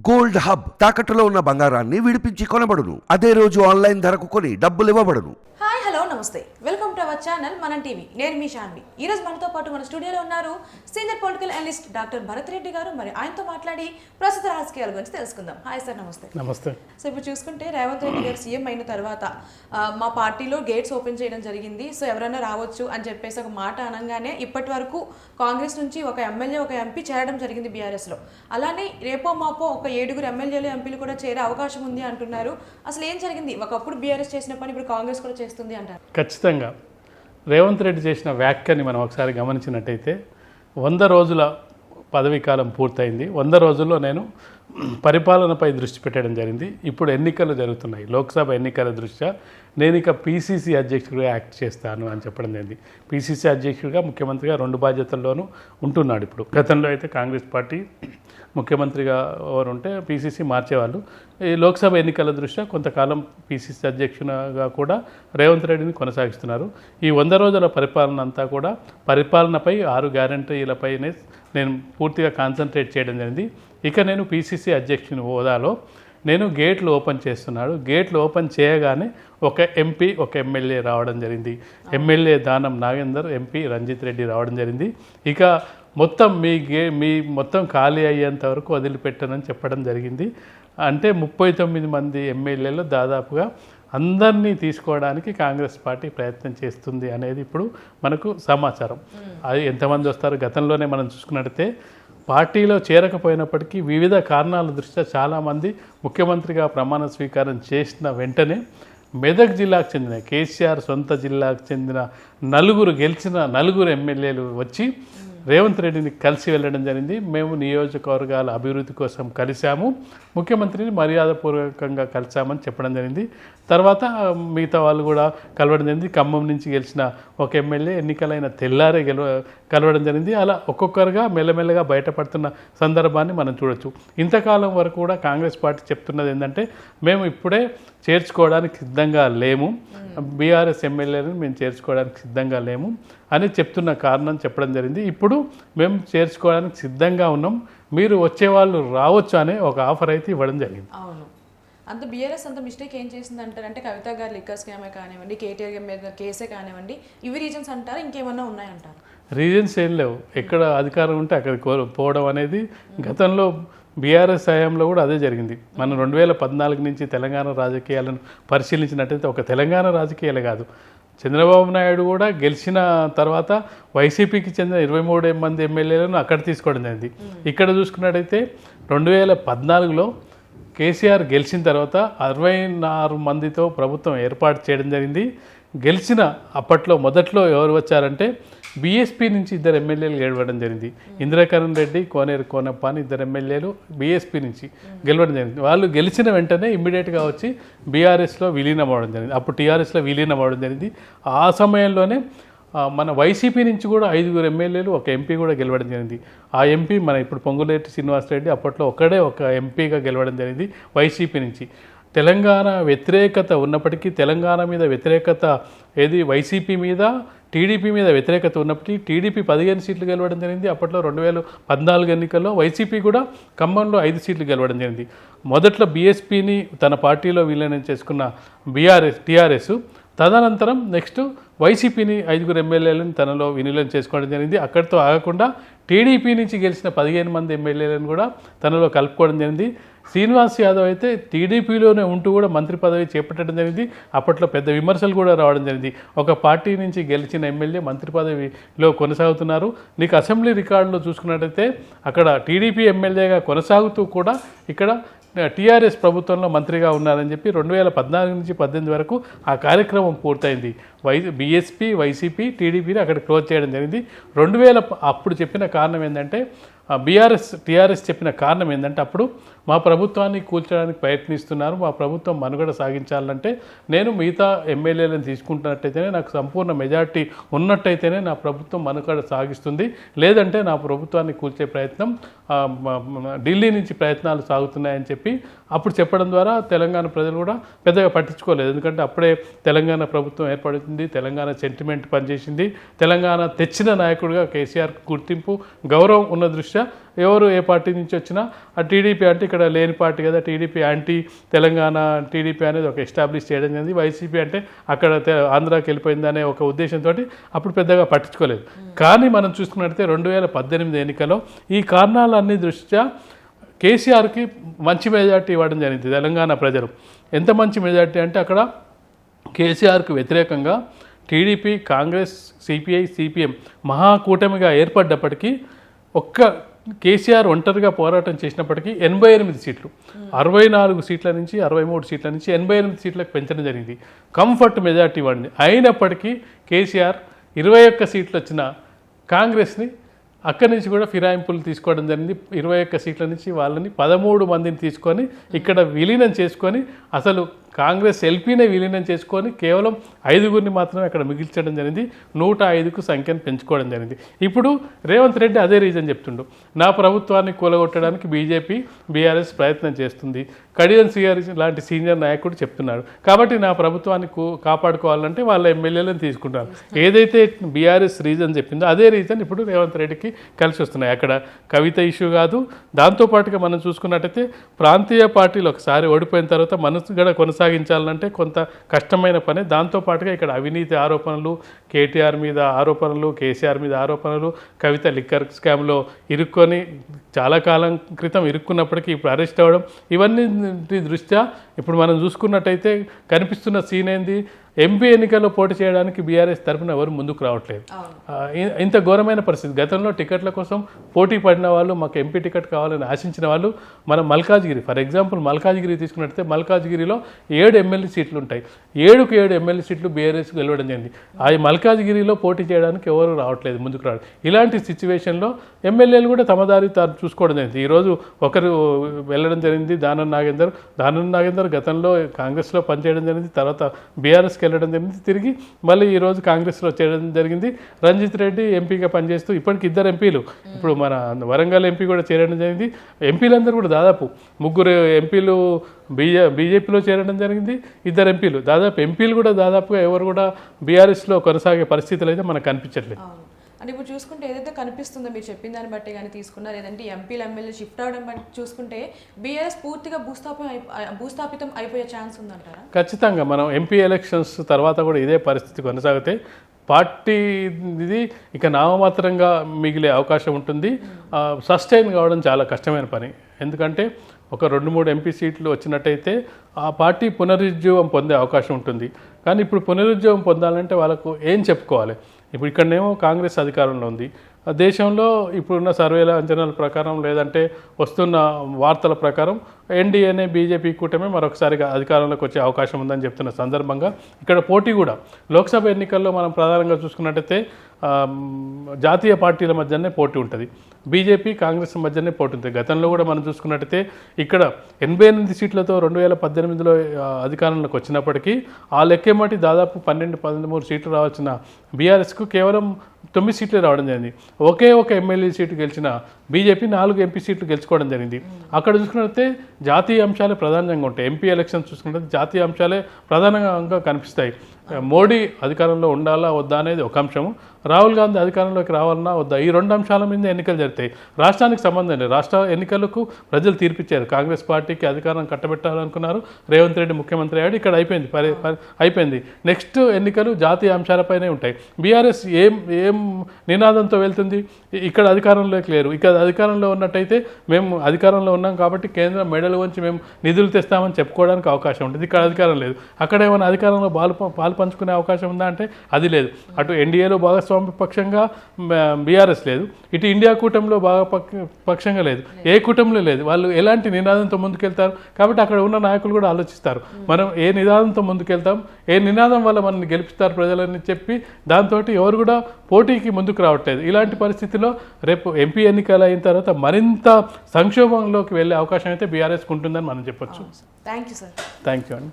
Gold hub తాకట్టులో ఉన్న బంగారాన్ని విడిపించి కొనబడును. అదే రోజు ఆన్లైన్ ధరకు కొని డబ్బులు ఇవ్వబడును. హాయ్ హలో నమస్తే, వెల్కమ్ టు అవర్ ఛానల్ మనం టీవీ. నేను మీ శాన్వి. ఈ రోజు మనతో పాటు మన స్టూడియోలో ఉన్నారు senior political analyst doctor Bharat Reddy గారు. మరి ఆయనతో మాట్లాడి ప్రస్తుత రాజకీయాల గురించి తెలుసుకుందాం. హాయ్ సార్, నమస్తే. నమస్తే. సో ఇప్పుడు చూసుకుంటే రేవంత్ రెడ్డి గారు సీఎం అయిన తర్వాత మా పార్టీలో గేట్స్ ఓపెన్ చేయడం జరిగింది, సో ఎవరైనా రావచ్చు అని చెప్పేసి ఒక మాట అనగానే ఇప్పటి వరకు కాంగ్రెస్ నుంచి ఒక ఎమ్మెల్యే ఒక ఎంపీ చేరడం జరిగింది బీఆర్ఎస్లో. అలానే రేపో మాపో ఒక 7 ఎమ్మెల్యేలు ఎంపీలు కూడా చేరే అవకాశం ఉంది అంటున్నారు. అసలు ఏం జరిగింది? ఒకప్పుడు బీఆర్ఎస్ చేసిన పని ఇప్పుడు కాంగ్రెస్ కూడా చేస్తుంది అంటారు. ఖచ్చితంగా రేవంత్ రెడ్డి చేసిన వ్యాఖ్యని మనం ఒకసారి గమనించినట్టయితే 100 రోజుల పదవీ కాలం పూర్తయింది. 100 రోజుల్లో నేను పరిపాలనపై దృష్టి పెట్టడం జరిగింది. ఇప్పుడు ఎన్నికలు జరుగుతున్నాయి, లోక్సభ ఎన్నికల దృష్ట్యా నేను ఇక పీసీసీ అధ్యక్షుడిగా యాక్ట్ చేస్తాను అని చెప్పడం జరిగింది. పీసీసీ అధ్యక్షుడిగా ముఖ్యమంత్రిగా 2 బాధ్యతల్లోనూ ఉంటున్నాడు. ఇప్పుడు గతంలో అయితే కాంగ్రెస్ పార్టీ ముఖ్యమంత్రిగా ఎవరు ఉంటే పీసీసీ మార్చేవాళ్ళు. ఈ లోక్సభ ఎన్నికల దృష్ట్యా కొంతకాలం పీసీసీ అధ్యక్షునిగా కూడా రేవంత్ రెడ్డిని కొనసాగిస్తున్నారు. ఈ 100 రోజుల పరిపాలన అంతా కూడా పరిపాలనపై 6 గ్యారంటీలపైనే నేను పూర్తిగా కాన్సన్ట్రేట్ చేయడం జరిగింది. ఇక నేను పీసీసీ అధ్యక్షుని హోదాలో నేను గేట్లు ఓపెన్ చేస్తున్నాడు. గేట్లు ఓపెన్ చేయగానే ఒక ఎంపీ ఒక ఎమ్మెల్యే రావడం జరిగింది. ఎమ్మెల్యే దానం నాగేందర్, ఎంపీ రంజిత్ రెడ్డి రావడం జరిగింది. ఇక మొత్తం మీ మొత్తం ఖాళీ అయ్యేంత వరకు వదిలిపెట్టనని చెప్పడం జరిగింది. అంటే 39 మంది ఎమ్మెల్యేలు దాదాపుగా అందరినీ తీసుకోవడానికి కాంగ్రెస్ పార్టీ ప్రయత్నం చేస్తుంది అనేది ఇప్పుడు మనకు సమాచారం. అది ఎంతమంది వస్తారు? గతంలోనే మనం చూసుకున్నట్టయితే పార్టీలో చేరకపోయినప్పటికీ వివిధ కారణాల దృష్ట్యా చాలామంది ముఖ్యమంత్రిగా ప్రమాణ స్వీకారం చేసిన వెంటనే మెదక్ జిల్లాకు చెందిన కేసీఆర్ సొంత జిల్లాకు చెందిన గెలిచిన నలుగురు ఎమ్మెల్యేలు వచ్చి రేవంత్ రెడ్డిని కలిసి వెళ్ళడం జరిగింది. మేము నియోజకవర్గాల అభివృద్ధి కోసం కలిశాము, ముఖ్యమంత్రిని మర్యాదపూర్వకంగా కలిశామని చెప్పడం జరిగింది. తర్వాత మిగతా వాళ్ళు కూడా కలవడం జరిగింది. ఖమ్మం నుంచి గెలిచిన ఒక ఎమ్మెల్యే ఎన్నికలైన తెల్లారే కలవడం జరిగింది. అలా ఒక్కొక్కరుగా మెల్లమెల్లగా బయటపడుతున్న సందర్భాన్ని మనం చూడొచ్చు. ఇంతకాలం వరకు కూడా కాంగ్రెస్ పార్టీ చెప్తున్నది ఏంటంటే మేము ఇప్పుడే చేర్చుకోవడానికి సిద్ధంగా లేము, బీఆర్ఎస్ ఎమ్మెల్యేలను మేము చేర్చుకోవడానికి సిద్ధంగా లేము అని చెప్తున్న కారణం చెప్పడం జరిగింది. ఇప్పుడు మేము చేర్చుకోవడానికి సిద్ధంగా ఉన్నాం, మీరు వచ్చేవాళ్ళు రావచ్చు అనే ఒక ఆఫర్ అయితే ఇవ్వడం జరిగింది. అవును, అంత బీఆర్ఎస్ అంత మిస్టేక్ ఏం చేసింది అంటారంటే కవిత గారు లిక్కర్ స్కామే కానివ్వండి, కేటీఆర్ గారి మీద కేసే కానివ్వండి, ఇవి రీజన్స్ అంటారు, ఇంకేమన్నా ఉన్నాయంటారు? రీజన్స్ ఏం లేవు. ఎక్కడ అధికారం ఉంటే అక్కడికి పోవడం అనేది గతంలో బీఆర్ఎస్ హయాంలో కూడా అదే జరిగింది. మనం 2014 నుంచి తెలంగాణ రాజకీయాలను పరిశీలించినట్టయితే ఒక తెలంగాణ రాజకీయాలే కాదు, చంద్రబాబు నాయుడు కూడా గెలిచిన తర్వాత వైసీపీకి చెందిన 23 మంది ఎమ్మెల్యేలను అక్కడ తీసుకోవడం జరిగింది. ఇక్కడ చూసుకున్నట్టయితే 2014లో కేసీఆర్ గెలిచిన తర్వాత 66 మందితో ప్రభుత్వం ఏర్పాటు చేయడం జరిగింది. గెలిచిన అప్పట్లో మొదట్లో ఎవరు వచ్చారంటే బీఎస్పీ నుంచి 2 ఎమ్మెల్యేలు గెలవడం జరిగింది. ఇంద్రకరణ్ రెడ్డి, కోనేరు కోనప్ప అని 2 ఎమ్మెల్యేలు బీఎస్పీ నుంచి గెలవడం జరిగింది. వాళ్ళు గెలిచిన వెంటనే ఇమ్మీడియట్గా వచ్చి బీఆర్ఎస్లో విలీనం అవ్వడం జరిగింది. అప్పుడు టీఆర్ఎస్లో విలీనం అవ్వడం జరిగింది. ఆ సమయంలోనే మన వైసీపీ నుంచి కూడా 5 ఎమ్మెల్యేలు ఒక ఎంపీ కూడా గెలవడం జరిగింది. ఆ ఎంపీ మన ఇప్పుడు పొంగులేటి శ్రీనివాసరెడ్డి అప్పట్లో ఒక ఎంపీగా గెలవడం జరిగింది వైసీపీ నుంచి. తెలంగాణ వ్యతిరేకత ఉన్నప్పటికీ తెలంగాణ మీద వ్యతిరేకత ఏది వైసీపీ మీద టీడీపీ మీద వ్యతిరేకత ఉన్నప్పటికీ టీడీపీ 15 సీట్లు గెలవడం జరిగింది. అప్పట్లో 2014 ఎన్నికల్లో వైసీపీ కూడా ఖమ్మంలో 5 సీట్లు గెలవడం జరిగింది. మొదట్లో బీఎస్పీని తన పార్టీలో విలీనం చేసుకున్న టీఆర్ఎస్ తదనంతరం నెక్స్ట్ వైసీపీని 5 ఎమ్మెల్యేలను తనలో విలీనం చేసుకోవడం జరిగింది. అక్కడితో ఆగకుండా టీడీపీ నుంచి గెలిచిన 15 మంది ఎమ్మెల్యేలను కూడా తనలో కలుపుకోవడం జరిగింది. శ్రీనివాస్ యాదవ్ అయితే టీడీపీలోనే ఉంటూ కూడా మంత్రి పదవి చేపట్టడం జరిగింది. అప్పట్లో పెద్ద విమర్శలు కూడా రావడం జరిగింది. ఒక పార్టీ నుంచి గెలిచిన ఎమ్మెల్యే మంత్రి పదవిలో కొనసాగుతున్నారు. నీకు అసెంబ్లీ రికార్డులో చూసుకున్నట్టయితే అక్కడ టీడీపీ ఎమ్మెల్యేగా కొనసాగుతూ కూడా ఇక్కడ టీఆర్ఎస్ ప్రభుత్వంలో మంత్రిగా ఉన్నారని చెప్పి 2014 నుంచి 18 వరకు ఆ కార్యక్రమం పూర్తయింది. బీఎస్పీ, వైసీపీ, టీడీపీని అక్కడ క్లోజ్ చేయడం జరిగింది. అప్పుడు చెప్పిన కారణం ఏంటంటే టీఆర్ఎస్ చెప్పిన కారణం ఏంటంటే అప్పుడు మా ప్రభుత్వాన్ని కూల్చడానికి ప్రయత్నిస్తున్నారు, మా ప్రభుత్వం మనుగడ సాగించాలంటే నేను మిగతా ఎమ్మెల్యేలను తీసుకుంటున్నట్టయితేనే నాకు సంపూర్ణ మెజార్టీ ఉన్నట్టయితేనే నా ప్రభుత్వం మనుగడ సాగిస్తుంది, లేదంటే నా ప్రభుత్వాన్ని కూల్చే ప్రయత్నం ఢిల్లీ నుంచి ప్రయత్నాలు సాగుతున్నాయని చెప్పి అప్పుడు చెప్పడం ద్వారా తెలంగాణ ప్రజలు కూడా పెద్దగా పట్టించుకోలేదు. ఎందుకంటే అప్పుడే తెలంగాణ ప్రభుత్వం ఏర్పడుతుంది, తెలంగాణ సెంటిమెంట్ పనిచేసింది, తెలంగాణ తెచ్చిన నాయకుడిగా కేసీఆర్ గుర్తింపు గౌరవం ఉన్న దృష్ట్యా దృష్ట్యా ఎవరు ఏ పార్టీ నుంచి వచ్చినా ఆ టీడీపీ అంటే ఇక్కడ లేని పార్టీ కదా, టీడీపీ యాంటీ తెలంగాణ టీడీపీ అనేది ఒక ఎస్టాబ్లిష్ చేయడం జరిగింది. వైసీపీ అంటే అక్కడ ఆంధ్రాకి వెళ్ళిపోయింది అనే ఒక ఉద్దేశంతో అప్పుడు పెద్దగా పట్టించుకోలేదు. కానీ మనం చూసుకున్నట్లయితే 2018 ఎన్నికల్లో ఈ కారణాలన్నీ దృష్ట్యా కేసీఆర్కి మంచి మెజార్టీ ఇవ్వడం జరిగింది తెలంగాణ ప్రజలు. ఎంత మంచి మెజార్టీ అంటే అక్కడ కేసీఆర్కు వ్యతిరేకంగా టీడీపీ, కాంగ్రెస్, సిపిఐ, సిపిఎం మహాకూటమిగా ఏర్పడ్డప్పటికీ ఒక్క కేసీఆర్ ఒంటరిగా పోరాటం చేసినప్పటికీ 88 సీట్లు 64 సీట్ల నుంచి 63 సీట్ల నుంచి 88 సీట్లకు పెంచడం జరిగింది. కంఫర్ట్ మెజార్టీ ఇవ్వండి. అయినప్పటికీ కేసీఆర్ 21 సీట్లు వచ్చిన కాంగ్రెస్ని అక్కడి నుంచి కూడా ఫిరాయింపులు తీసుకోవడం జరిగింది. 21 సీట్ల నుంచి వాళ్ళని 13 మందిని తీసుకొని ఇక్కడ విలీనం చేసుకొని అసలు కాంగ్రెస్ ఎల్పీనే విలీనం చేసుకొని కేవలం 5గురిని మాత్రమే అక్కడ మిగిల్చడం జరిగింది. 105కు సంఖ్యను పెంచుకోవడం జరిగింది. ఇప్పుడు రేవంత్ రెడ్డి అదే రీజన్ చెప్తుండు, నా ప్రభుత్వాన్ని కూలగొట్టడానికి బీజేపీ, బీఆర్ఎస్ ప్రయత్నం చేస్తుంది. కడియం సిఆర్ లాంటి సీనియర్ నాయకుడు చెప్తున్నాడు. కాబట్టి నా ప్రభుత్వాన్ని కాపాడుకోవాలంటే వాళ్ళ ఎమ్మెల్యేలను తీసుకుంటారు. ఏదైతే బీఆర్ఎస్ రీజన్ చెప్పిందో అదే రీజన్ ఇప్పుడు రేవంత్ రెడ్డికి కలిసి వస్తున్నాయి. అక్కడ కవిత ఇష్యూ కాదు, దాంతోపాటుగా మనం చూసుకున్నట్టయితే ప్రాంతీయ పార్టీలు ఒకసారి ఓడిపోయిన తర్వాత మనసు కూడా కొనసాగించాలంటే కొంత కష్టమైన పని. దాంతోపాటుగా ఇక్కడ అవినీతి ఆరోపణలు, కేటీఆర్ మీద ఆరోపణలు, కేసీఆర్ మీద ఆరోపణలు, కవిత లిక్కర్ స్కామ్లో ఇరుక్కొని చాలా కాలం క్రితం ఇరుక్కున్నప్పటికీ ఇప్పుడు అరెస్ట్ అవ్వడం, ఇవన్నీ దృష్ట్యా ఇప్పుడు మనం చూసుకున్నట్టయితే కనిపిస్తున్న సీన్ ఏంది, ఎంపీ ఎన్నికల్లో పోటీ చేయడానికి బీఆర్ఎస్ తరఫున ఎవరు ముందుకు రావట్లేదు. ఇంత ఘోరమైన పరిస్థితి. గతంలో టికెట్ల కోసం పోటీ పడిన వాళ్ళు, మాకు ఎంపీ టికెట్ కావాలని ఆశించిన వాళ్ళు, మనం మల్కాజ్గిరి ఫర్ ఎగ్జాంపుల్ మల్కాజ్గిరి తీసుకున్నట్టయితే మల్కాజ్గిరిలో 7 ఎమ్మెల్యే సీట్లు ఉంటాయి. 7కు 7 ఎమ్మెల్యే సీట్లు బీఆర్ఎస్కి గెలవడం జరిగింది. ఆ మల్కాజ్గిరిలో పోటీ చేయడానికి ఎవరు రావట్లేదు, ముందుకు రావడం. ఇలాంటి సిచ్యువేషన్లో ఎమ్మెల్యేలు కూడా తమ దారి తాను చూసుకోవడం జరిగింది. ఈరోజు ఒకరు వెళ్ళడం జరిగింది, దానం నాగేందర్ గతంలో కాంగ్రెస్లో పనిచేయడం జరిగింది, తర్వాత బీఆర్ఎస్కి వెళ్ళడం జరిగింది, తిరిగి మళ్ళీ ఈరోజు కాంగ్రెస్లో చేయడం జరిగింది. రంజిత్ రెడ్డి ఎంపీగా పనిచేస్తూ ఇప్పటికి 2 ఎంపీలు, ఇప్పుడు మన వరంగల్ ఎంపీ కూడా చేరడం జరిగింది. ఎంపీలందరూ కూడా దాదాపు 3 ఎంపీలు బీజేపీలో చేరడం జరిగింది, 2 ఎంపీలు, దాదాపు ఎంపీలు కూడా దాదాపుగా ఎవరు కూడా బీఆర్ఎస్లో కొనసాగే పరిస్థితులు అయితే మనకు కనిపించట్లేదు. అంటే ఇప్పుడు చూసుకుంటే ఏదైతే కనిపిస్తుందో మీరు చెప్పిన దాన్ని బట్టి కానీ తీసుకున్నా, లేదంటే ఎంపీలు ఎమ్మెల్యే షిఫ్ట్ అవడం బట్టి చూసుకుంటే బీఆర్ఎస్ పూర్తిగా భూస్థాపితం అయిపోయే ఛాన్స్ ఉందంటారా? ఖచ్చితంగా. మనం ఎంపీ ఎలక్షన్స్ తర్వాత కూడా ఇదే పరిస్థితి కొనసాగితే పార్టీ ఇది ఇక నామమాత్రంగా మిగిలే అవకాశం ఉంటుంది. సస్టైన్ కావడం చాలా కష్టమైన పని. ఎందుకంటే ఒక 2-3 ఎంపీ సీట్లు వచ్చినట్టయితే ఆ పార్టీ పునరుజ్జీవం పొందే అవకాశం ఉంటుంది. కానీ ఇప్పుడు పునరుజ్జీవం పొందాలంటే వాళ్ళకు ఏం చెప్పుకోవాలి? ఇప్పుడు ఇక్కడనేమో కాంగ్రెస్ అధికారంలో ఉంది. దేశంలో ఇప్పుడున్న సర్వేల అంచనాల ప్రకారం, లేదంటే వస్తున్న వార్తల ప్రకారం ఎన్డీఏనే బీజేపీ కూటమి మరొకసారిగా అధికారంలోకి వచ్చే అవకాశం ఉందని చెప్తున్న సందర్భంగా ఇక్కడ పోటీ కూడా లోక్సభ ఎన్నికల్లో మనం ప్రధానంగా చూసుకున్నట్టయితే జాతీయ పార్టీల మధ్యనే పోటీ ఉంటుంది, బీజేపీ కాంగ్రెస్ మధ్యనే పోటీ ఉంటుంది. గతంలో కూడా మనం చూసుకున్నట్టయితే ఇక్కడ 88 సీట్లతో 2018లో అధికారంలోకి వచ్చినప్పటికీ ఆ లెక్కేమటి దాదాపు 12-13 సీట్లు రావాల్సిన బీఆర్ఎస్కు కేవలం 9 సీట్లు రావడం జరిగింది. ఒకే ఒక ఎమ్మెల్యే సీటు గెలిచిన బీజేపీ 4 ఎంపీ సీట్లు గెలుచుకోవడం జరిగింది. అక్కడ చూసుకున్నట్లయితే జాతీయ అంశాలే ప్రధానంగా ఉంటాయి. ఎంపీ ఎలక్షన్స్ చూసుకున్నట్లయితే జాతీయ అంశాలే ప్రధానంగా కనిపిస్తాయి. మోడీ అధికారంలో ఉండాలా వద్దా అనేది ఒక అంశము, రాహుల్ గాంధీ అధికారంలోకి రావాలన్నా వద్దా, ఈ 2 అంశాల మీద ఎన్నికలు జరుగుతాయి. రాష్ట్రానికి సంబంధం లేదు. రాష్ట్ర ఎన్నికలకు ప్రజలు తీర్పిచ్చారు. కాంగ్రెస్ పార్టీకి అధికారం కట్టబెట్టాలనుకున్నారు, రేవంత్ రెడ్డి ముఖ్యమంత్రి అయ్యాడు, ఇక్కడ అయిపోయింది. నెక్స్ట్ ఎన్నికలు జాతీయ అంశాలపైనే ఉంటాయి. బీఆర్ఎస్ ఏం నినాదంతో వెళ్తుంది? ఇక్కడ అధికారంలోకి లేరు. ఇక్కడ అధికారంలో ఉన్నట్టయితే మేము అధికారంలో ఉన్నాం కాబట్టి కేంద్రం మెడలు వంచి మేము నిధులు తెస్తామని చెప్పుకోవడానికి అవకాశం ఉంటుంది. ఇక్కడ అధికారం లేదు. అక్కడ ఏమైనా అధికారంలో పాలు పంచుకునే అవకాశం ఉందా అంటే అది లేదు. అటు ఎన్డీఏలో భాగస్వామ్య పక్షంగా బీఆర్ఎస్ లేదు, ఇటు ఇండియా కూటమిలో పక్షంగా లేదు, ఏ కూటమిలో లేదు. వాళ్ళు ఎలాంటి నినాదంతో ముందుకెళ్తారు? కాబట్టి అక్కడ ఉన్న నాయకులు కూడా ఆలోచిస్తారు, మనం ఏ నినాదంతో ముందుకెళ్తాం, ఏ నినాదం వల్ల మనల్ని గెలిపిస్తారు ప్రజలని చెప్పి దాంతో ఎవరు కూడా పోటీకి ముందుకు రావట్లేదు. ఇలాంటి పరిస్థితిలో రేపు ఎంపీ ఎన్నికలు అయిన తర్వాత మరింత సంక్షోభంలోకి వెళ్ళే అవకాశం అయితే బీఆర్ఎస్కి ఉంటుందని మనం చెప్పొచ్చు. Thank you sir. Thank you అండి.